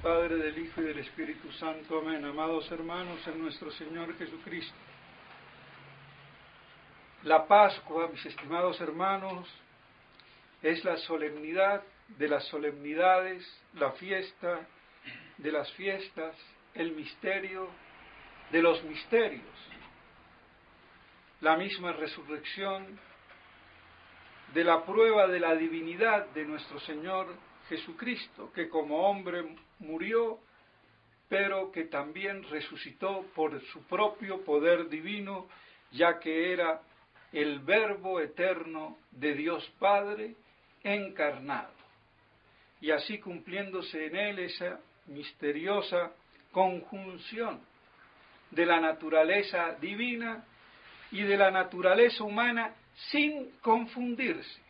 Padre, del Hijo y del Espíritu Santo. Amén. Amados hermanos en nuestro Señor Jesucristo. La Pascua, mis estimados hermanos, es la solemnidad de las solemnidades, la fiesta de las fiestas, el misterio de los misterios. La misma resurrección de la prueba de la divinidad de nuestro Señor Jesucristo, que como hombre murió, pero que también resucitó por su propio poder divino, ya que era el Verbo eterno de Dios Padre encarnado. Y así cumpliéndose en él esa misteriosa conjunción de la naturaleza divina y de la naturaleza humana sin confundirse.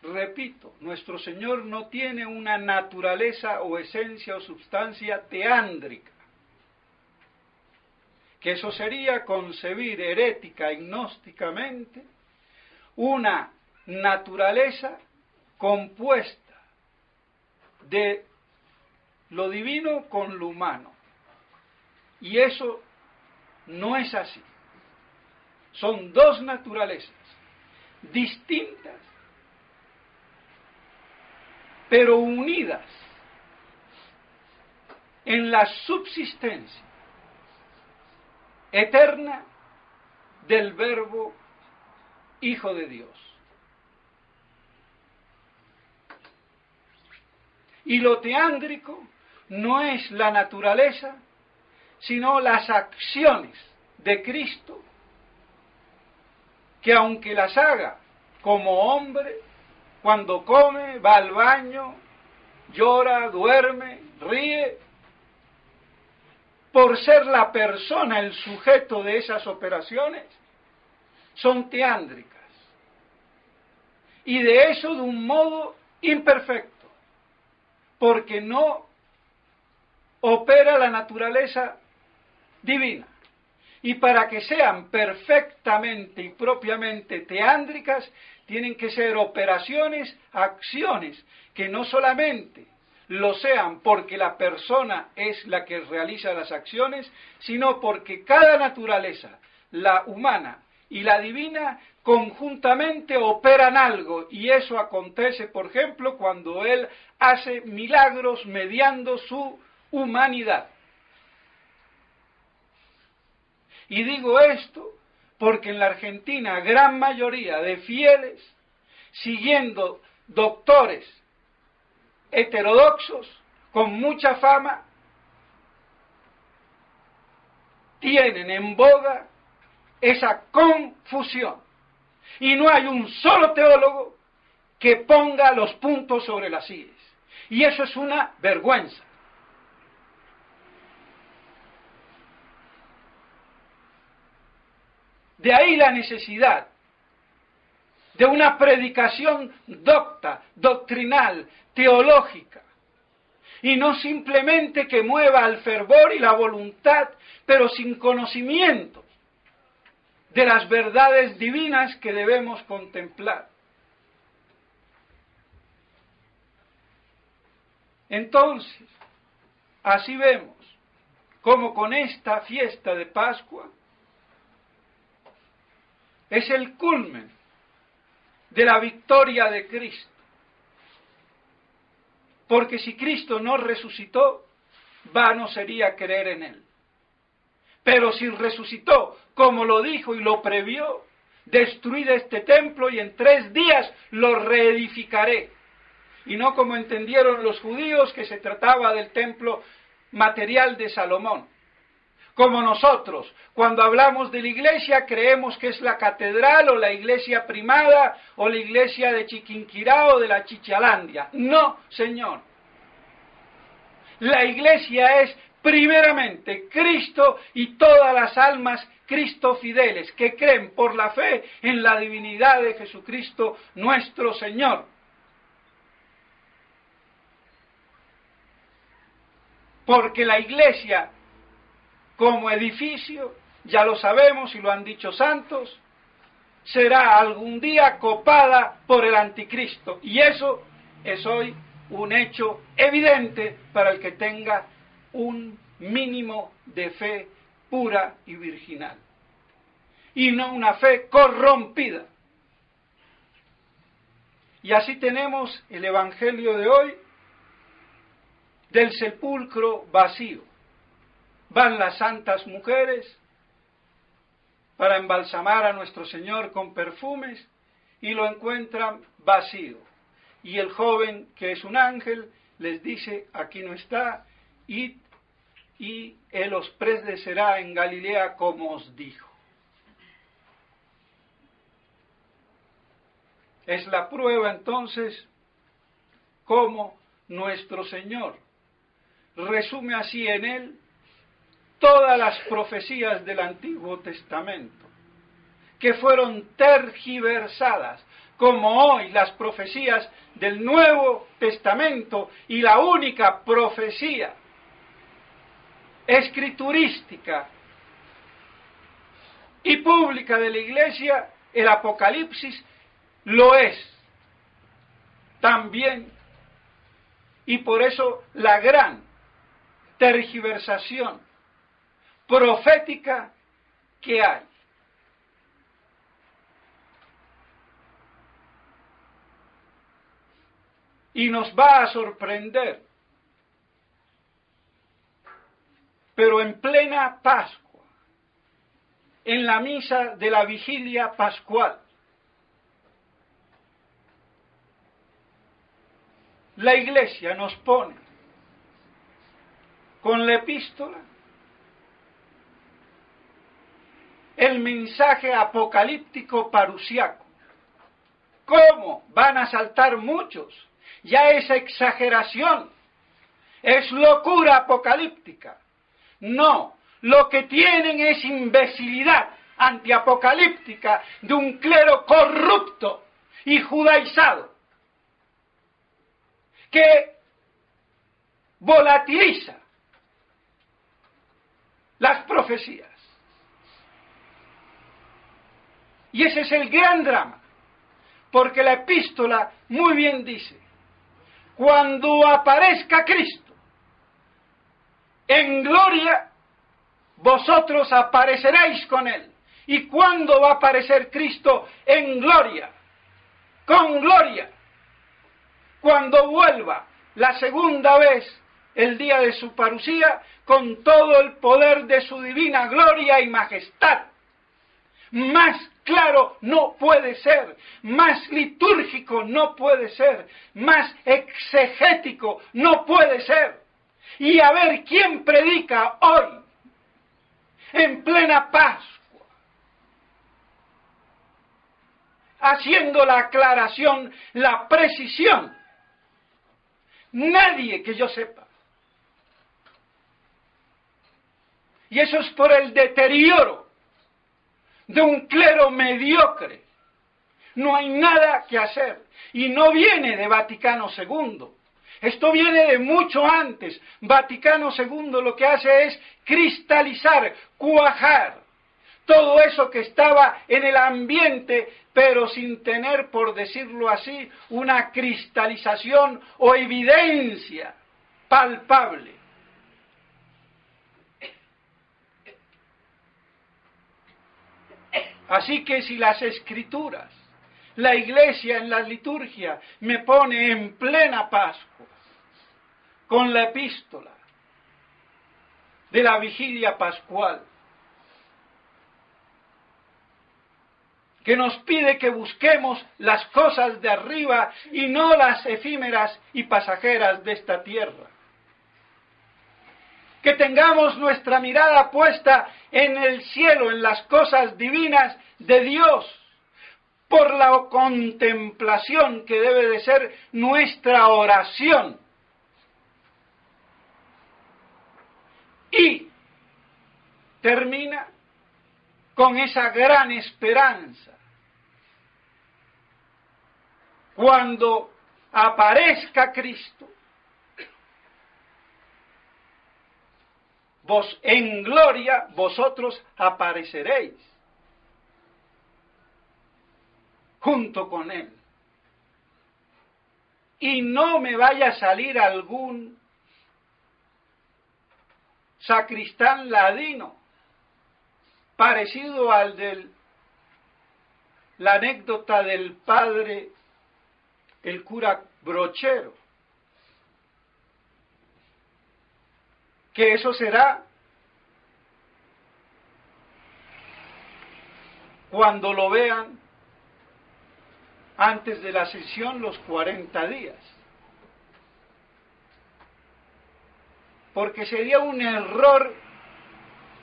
Repito, nuestro Señor no tiene una naturaleza o esencia o substancia teándrica, que eso sería concebir herética y gnósticamente una naturaleza compuesta de lo divino con lo humano. Y eso no es así. Son dos naturalezas distintas, pero unidas en la subsistencia eterna del Verbo Hijo de Dios. Y lo teándrico no es la naturaleza, sino las acciones de Cristo, que aunque las haga como hombre, cuando come, va al baño, llora, duerme, ríe, por ser la persona el sujeto de esas operaciones, son teándricas. Y de eso de un modo imperfecto, porque no opera la naturaleza divina. Y para que sean perfectamente y propiamente teándricas, tienen que ser operaciones, acciones, que no solamente lo sean porque la persona es la que realiza las acciones, sino porque cada naturaleza, la humana y la divina, conjuntamente operan algo, y eso acontece, por ejemplo, cuando Él hace milagros mediando su humanidad. Y digo esto porque en la Argentina gran mayoría de fieles, siguiendo doctores heterodoxos con mucha fama, tienen en boga esa confusión. Y no hay un solo teólogo que ponga los puntos sobre las íes. Y eso es una vergüenza. De ahí la necesidad de una predicación docta, doctrinal, teológica, y no simplemente que mueva al fervor y la voluntad, pero sin conocimiento de las verdades divinas que debemos contemplar. Entonces, así vemos cómo con esta fiesta de Pascua es el culmen de la victoria de Cristo. Porque si Cristo no resucitó, vano sería creer en Él. Pero si resucitó, como lo dijo y lo previó, destruid este templo y en 3 días lo reedificaré. Y no como entendieron los judíos que se trataba del templo material de Salomón. Como nosotros, cuando hablamos de la iglesia, creemos que es la catedral o la iglesia primada o la iglesia de Chiquinquirá o de la Chichalandia. No, Señor. La iglesia es primeramente Cristo y todas las almas Cristo fideles que creen por la fe en la divinidad de Jesucristo nuestro Señor. Porque la iglesia como edificio, ya lo sabemos y lo han dicho santos, será algún día copada por el anticristo. Y eso es hoy un hecho evidente para el que tenga un mínimo de fe pura y virginal, y no una fe corrompida. Y así tenemos el Evangelio de hoy del sepulcro vacío. Van las santas mujeres para embalsamar a nuestro Señor con perfumes y lo encuentran vacío. Y el joven, que es un ángel, les dice: aquí no está, id y él os precederá en Galilea como os dijo. Es la prueba entonces cómo nuestro Señor resume así en él todas las profecías del Antiguo Testamento, que fueron tergiversadas, como hoy las profecías del Nuevo Testamento, y la única profecía escriturística y pública de la Iglesia, el Apocalipsis, lo es también, y por eso la gran tergiversación profética que hay. Y nos va a sorprender, pero en plena Pascua, en la misa de la vigilia pascual, la Iglesia nos pone con la epístola el mensaje apocalíptico parusiaco. ¿Cómo van a saltar muchos? Ya es exageración, es locura apocalíptica. No, lo que tienen es imbecilidad antiapocalíptica de un clero corrupto y judaizado, que volatiliza las profecías. Y ese es el gran drama, porque la epístola muy bien dice: cuando aparezca Cristo en gloria, vosotros apareceréis con Él. ¿Y cuándo va a aparecer Cristo en gloria? Con gloria. Cuando vuelva la segunda vez, el día de su parusía, con todo el poder de su divina gloria y majestad. Más claro no puede ser, más litúrgico no puede ser, más exegético no puede ser. Y a ver quién predica hoy, en plena Pascua, haciendo la aclaración, la precisión. Nadie que yo sepa. Y eso es por el deterioro de un clero mediocre. No hay nada que hacer. Y no viene de Vaticano II. Esto viene de mucho antes. Vaticano II lo que hace es cristalizar, cuajar todo eso que estaba en el ambiente, pero sin tener, por decirlo así, una cristalización o evidencia palpable. Así que si las Escrituras, la Iglesia en la liturgia, me pone en plena Pascua con la epístola de la vigilia pascual, que nos pide que busquemos las cosas de arriba y no las efímeras y pasajeras de esta tierra. Que tengamos nuestra mirada puesta en el cielo, en las cosas divinas de Dios, por la contemplación que debe de ser nuestra oración. Y termina con esa gran esperanza. Cuando aparezca Cristo, vos en gloria, vosotros apareceréis junto con Él. y no me vaya a salir algún sacristán ladino, parecido al de la anécdota del padre, el cura Brochero, que eso será cuando lo vean antes de la sesión los 40 días. Porque sería un error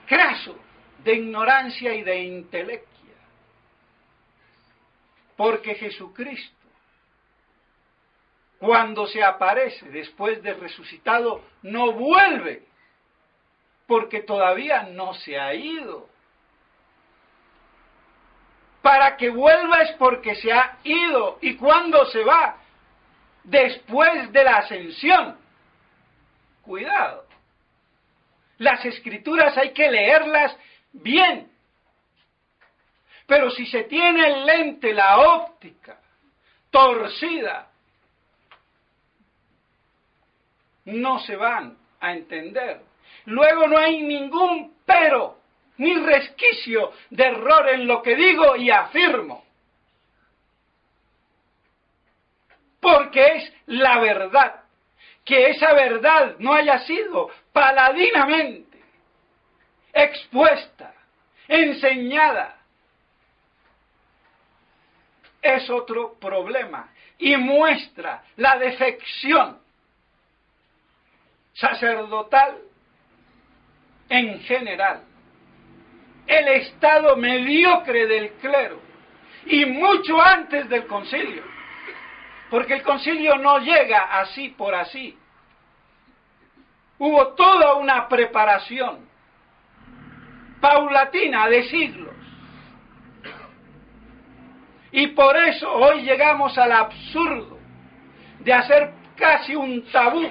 craso de ignorancia y de intelectia. Porque Jesucristo, cuando se aparece después de resucitado, no vuelve, porque todavía no se ha ido. Para que vuelva es porque se ha ido. ¿Y cuándo se va? Después de la ascensión. Cuidado. Las escrituras hay que leerlas bien. Pero si se tiene el lente, la óptica, torcida, no se van a entender. Luego no hay ningún pero, ni resquicio de error en lo que digo y afirmo. Porque es la verdad. Que esa verdad no haya sido paladinamente expuesta, enseñada, es otro problema y muestra la defección sacerdotal en general, el estado mediocre del clero y mucho antes del concilio, porque el concilio no llega así por así. Hubo toda una preparación paulatina de siglos. Y por eso hoy llegamos al absurdo de hacer casi un tabú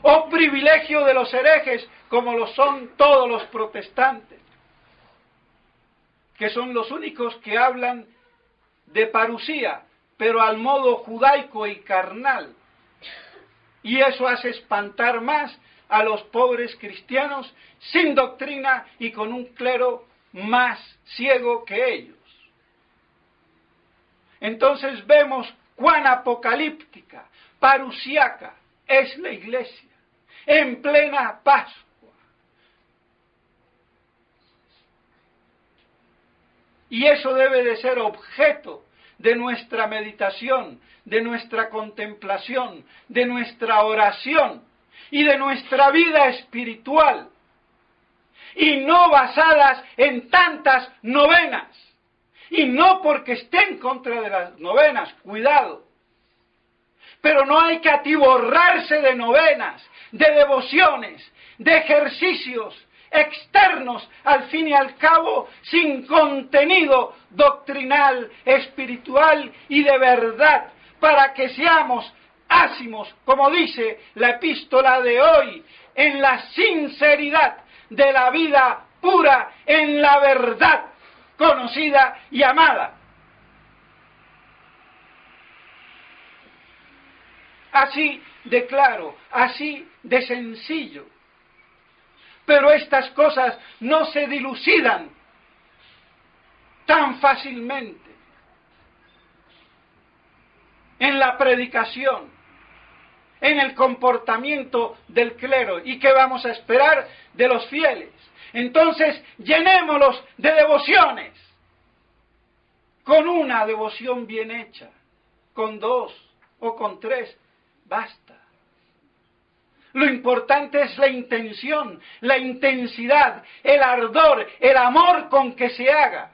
o privilegio de los herejes, como lo son todos los protestantes, que son los únicos que hablan de parusía, pero al modo judaico y carnal. Y eso hace espantar más a los pobres cristianos sin doctrina y con un clero más ciego que ellos. Entonces vemos cuán apocalíptica, parusiaca es la iglesia en plena Pascua. Y eso debe de ser objeto de nuestra meditación, de nuestra contemplación, de nuestra oración y de nuestra vida espiritual. Y no basadas en tantas novenas. Y no porque esté en contra de las novenas, cuidado. Pero no hay que atiborrarse de novenas, de devociones, de ejercicios externos, al fin y al cabo, sin contenido doctrinal, espiritual y de verdad, para que seamos ácimos, como dice la epístola de hoy, en la sinceridad de la vida pura, en la verdad conocida y amada. Así de claro, así de sencillo. Pero estas cosas no se dilucidan tan fácilmente en la predicación, en el comportamiento del clero. ¿Y qué vamos a esperar de los fieles? Entonces, llenémoslos de devociones, con una devoción bien hecha, con 2 o con 3, basta. Lo importante es la intención, la intensidad, el ardor, el amor con que se haga.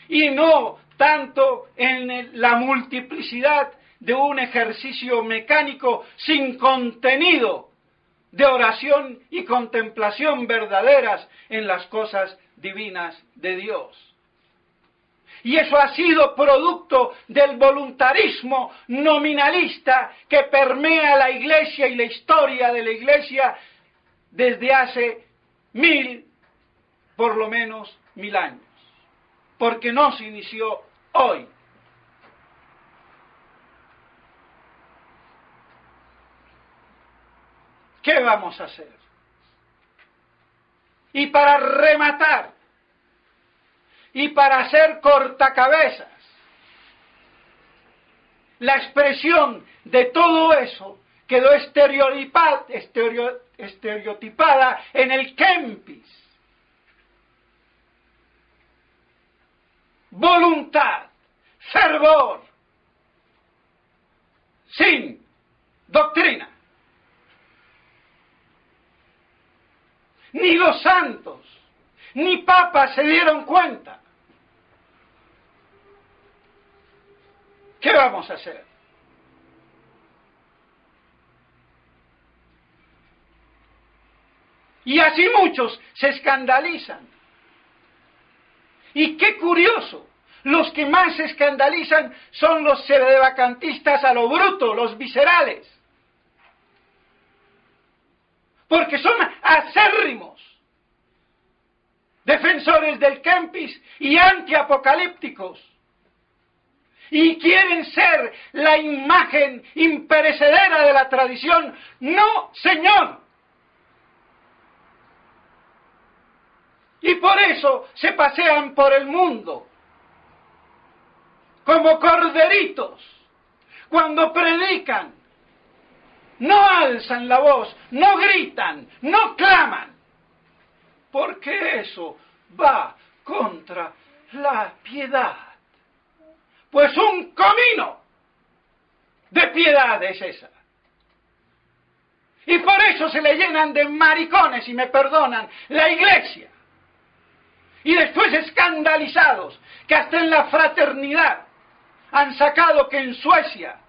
Y no tanto en la multiplicidad de un ejercicio mecánico sin contenido de oración y contemplación verdaderas en las cosas divinas de Dios. Y eso ha sido producto del voluntarismo nominalista que permea la Iglesia y la historia de la Iglesia desde hace por lo menos 1000 años. Porque no se inició hoy. ¿qué vamos a hacer? Y para rematar, y para hacer cortacabezas, la expresión de todo eso quedó estereotipada en el Kempis. Voluntad, fervor, sin doctrina. Ni los santos, ni papas se dieron cuenta. ¿Qué vamos a hacer? Y así muchos se escandalizan. Y qué curioso, los que más se escandalizan son los sedevacantistas a lo bruto, los viscerales. Porque son acérrimos defensores del Kempis y antiapocalípticos. Y quieren ser la imagen imperecedera de la tradición. ¡No, señor! Y por eso se pasean por el mundo como corderitos cuando predican. No alzan la voz, no gritan, no claman, porque eso va contra la piedad. Pues un comino de piedad es esa. Y por eso se le llenan de maricones, y me perdonan, la iglesia. Y después escandalizados, que hasta en la fraternidad han sacado que en Suecia,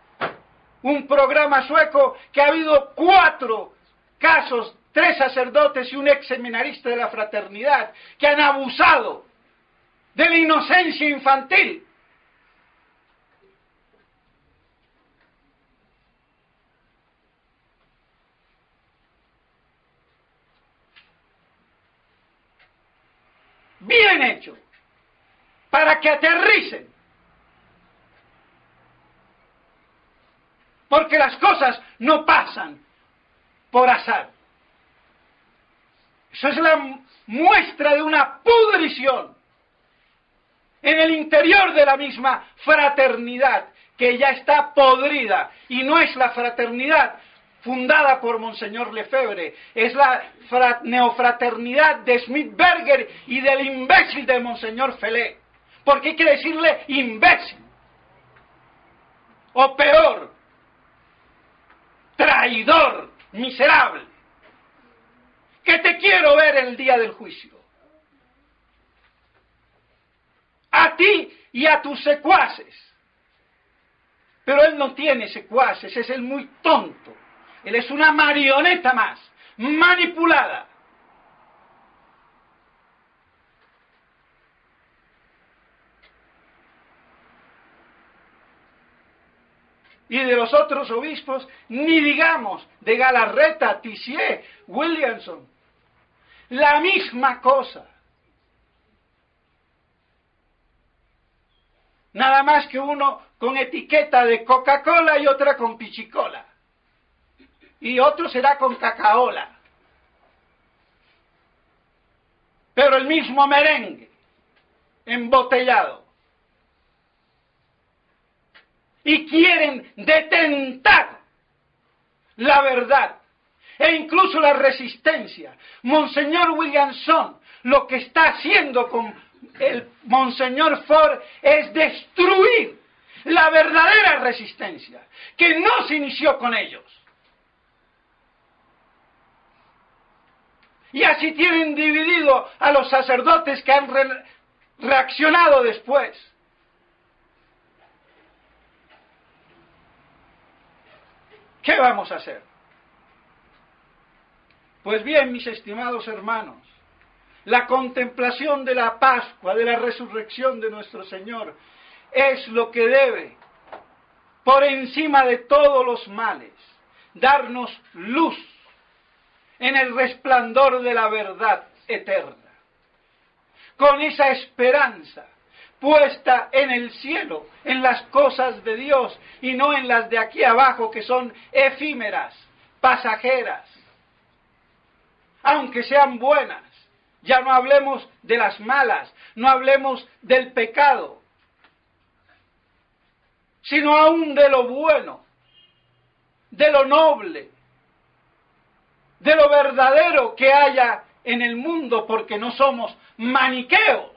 un programa sueco, que ha habido 4 casos, 3 sacerdotes y un ex seminarista de la fraternidad, que han abusado de la inocencia infantil. Bien hecho, para que aterricen. Porque las cosas no pasan por azar. Eso es la muestra de una pudrición en el interior de la misma fraternidad, que ya está podrida, y no es la fraternidad fundada por Monseñor Lefebvre, es la neofraternidad de Smith-Berger y del imbécil de Monseñor Felé. Porque hay que decirle imbécil, o peor, traidor, miserable, que te quiero ver el día del juicio. A ti y a tus secuaces. Pero él no tiene secuaces, es el muy tonto. Él es una marioneta más, manipulada. Y de los otros obispos, ni digamos, de Galarreta, Tissier, Williamson. La misma cosa. Nada más que uno con etiqueta de Coca-Cola y otra con Pichicola. Y otro será con Cacaola. Pero el mismo merengue, embotellado. Y quieren detentar la verdad e incluso la resistencia. Monseñor Williamson lo que está haciendo con el Monseñor Ford es destruir la verdadera resistencia, que no se inició con ellos. Y así tienen dividido a los sacerdotes que han reaccionado después. ¿Qué vamos a hacer? Pues bien, mis estimados hermanos, la contemplación de la Pascua, de la resurrección de nuestro Señor, es lo que debe, por encima de todos los males, darnos luz en el resplandor de la verdad eterna. Con esa esperanza puesta en el cielo, en las cosas de Dios y no en las de aquí abajo, que son efímeras, pasajeras, aunque sean buenas. Ya no hablemos de las malas, no hablemos del pecado, sino aún de lo bueno, de lo noble, de lo verdadero que haya en el mundo, porque no somos maniqueos,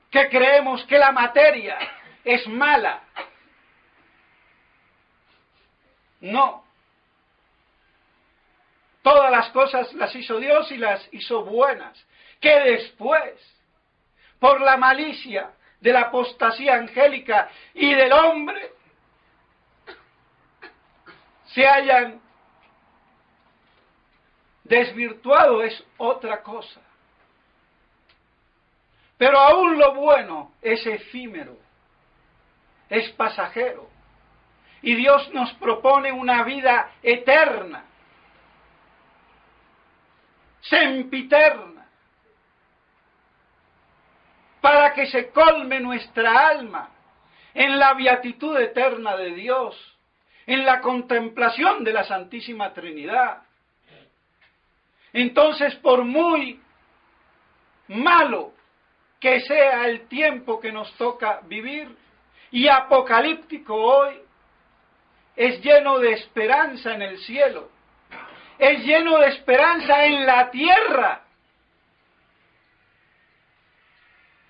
que creemos que la materia es mala. No. Todas las cosas las hizo Dios y las hizo buenas, que después, por la malicia de la apostasía angélica y del hombre, se hayan desvirtuado es otra cosa. Pero aún lo bueno es efímero, es pasajero. Y Dios nos propone una vida eterna, sempiterna, para que se colme nuestra alma en la beatitud eterna de Dios, en la contemplación de la Santísima Trinidad. Entonces, por muy malo que sea el tiempo que nos toca vivir, y apocalíptico hoy, es lleno de esperanza en el cielo, es lleno de esperanza en la tierra,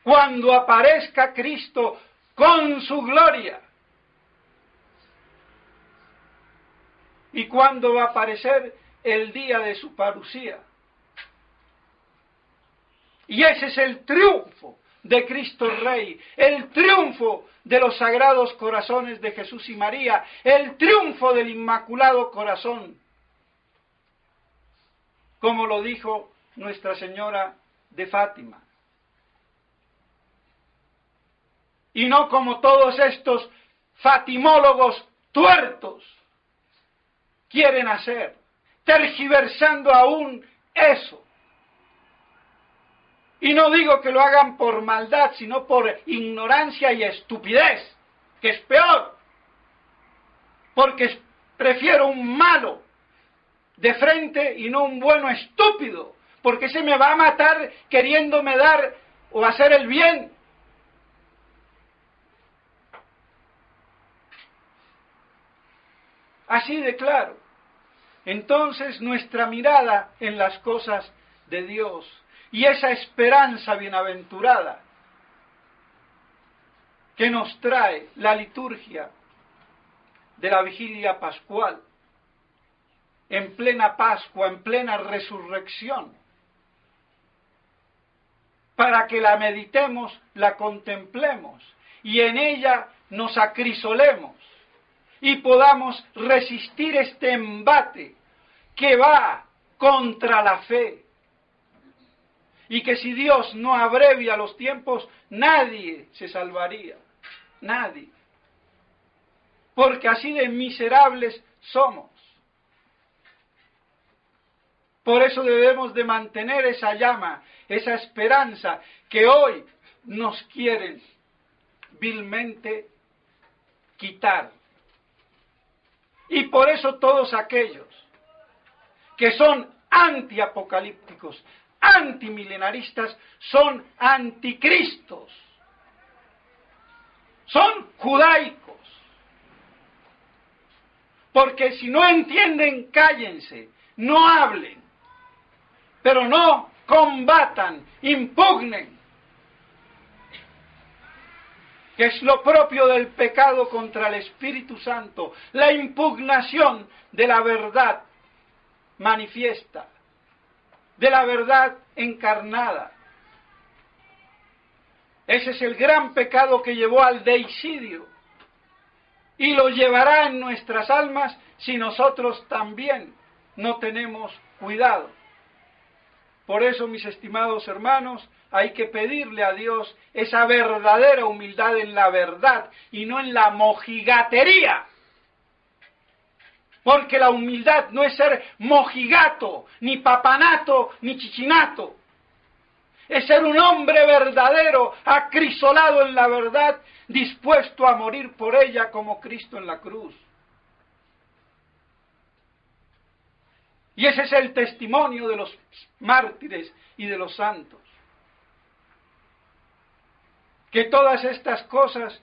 cuando aparezca Cristo con su gloria. ¿Y cuándo va a aparecer? El día de su parucía. Y ese es el triunfo de Cristo Rey, el triunfo de los sagrados corazones de Jesús y María, el triunfo del Inmaculado Corazón, como lo dijo Nuestra Señora de Fátima. Y no como todos estos fatimólogos tuertos quieren hacer, tergiversando aún eso. Y no digo que lo hagan por maldad, sino por ignorancia y estupidez, que es peor. Porque prefiero un malo de frente y no un bueno estúpido, porque ese me va a matar queriéndome dar o hacer el bien. Así de claro. Entonces nuestra mirada en las cosas de Dios y esa esperanza bienaventurada que nos trae la liturgia de la vigilia pascual, en plena Pascua, en plena resurrección, para que la meditemos, la contemplemos y en ella nos acrisolemos y podamos resistir este embate que va contra la fe. Y que si Dios no abrevia los tiempos, nadie se salvaría. Nadie. Porque así de miserables somos. Por eso debemos de mantener esa llama, esa esperanza que hoy nos quieren vilmente quitar. Y por eso todos aquellos que son antiapocalípticos, antimilenaristas, son anticristos, son judaicos, porque si no entienden, cállense, no hablen, pero no combatan, impugnen, que es lo propio del pecado contra el Espíritu Santo, la impugnación de la verdad manifiesta, de la verdad encarnada. Ese es el gran pecado que llevó al deicidio y lo llevará en nuestras almas si nosotros también no tenemos cuidado. Por eso, mis estimados hermanos, hay que pedirle a Dios esa verdadera humildad en la verdad y no en la mojigatería. Porque la humildad no es ser mojigato, ni papanato, ni chichinato. Es ser un hombre verdadero, acrisolado en la verdad, dispuesto a morir por ella como Cristo en la cruz. Y ese es el testimonio de los mártires y de los santos. Que todas estas cosas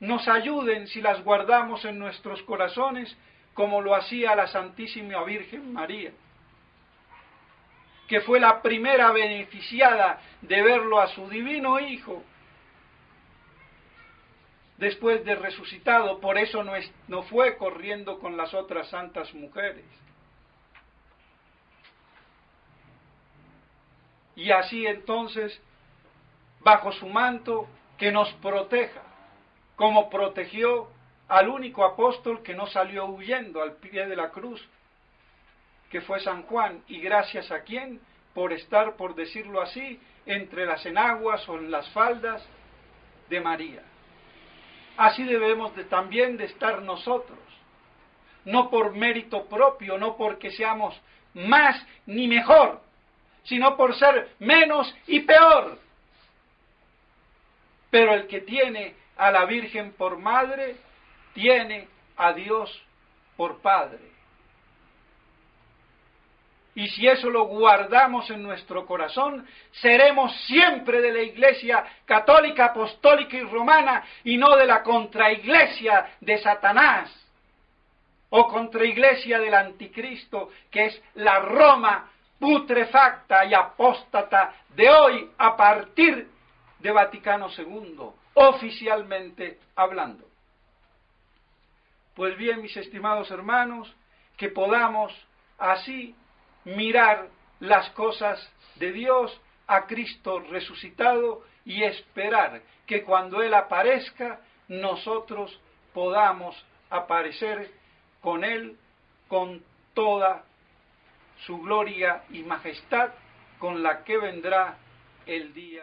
nos ayuden si las guardamos en nuestros corazones, como lo hacía la Santísima Virgen María, que fue la primera beneficiada de verlo a su divino Hijo después de resucitado. Por eso no fue corriendo con las otras santas mujeres. Y así entonces, bajo su manto, que nos proteja, como protegió al único apóstol que no salió huyendo al pie de la cruz, que fue San Juan, y gracias a quien, por estar, por decirlo así, entre las enaguas o en las faldas de María. Así debemos también de estar nosotros, no por mérito propio, no porque seamos más ni mejor, sino por ser menos y peor. Pero el que tiene a la Virgen por madre, tiene a Dios por Padre. Y si eso lo guardamos en nuestro corazón, seremos siempre de la Iglesia católica, apostólica y romana, y no de la contraiglesia de Satanás, o contraiglesia del anticristo, que es la Roma putrefacta y apóstata de hoy a partir de Vaticano II, oficialmente hablando. Pues bien, mis estimados hermanos, que podamos así mirar las cosas de Dios, a Cristo resucitado, y esperar que cuando Él aparezca, nosotros podamos aparecer con Él, con toda su gloria y majestad, con la que vendrá el día.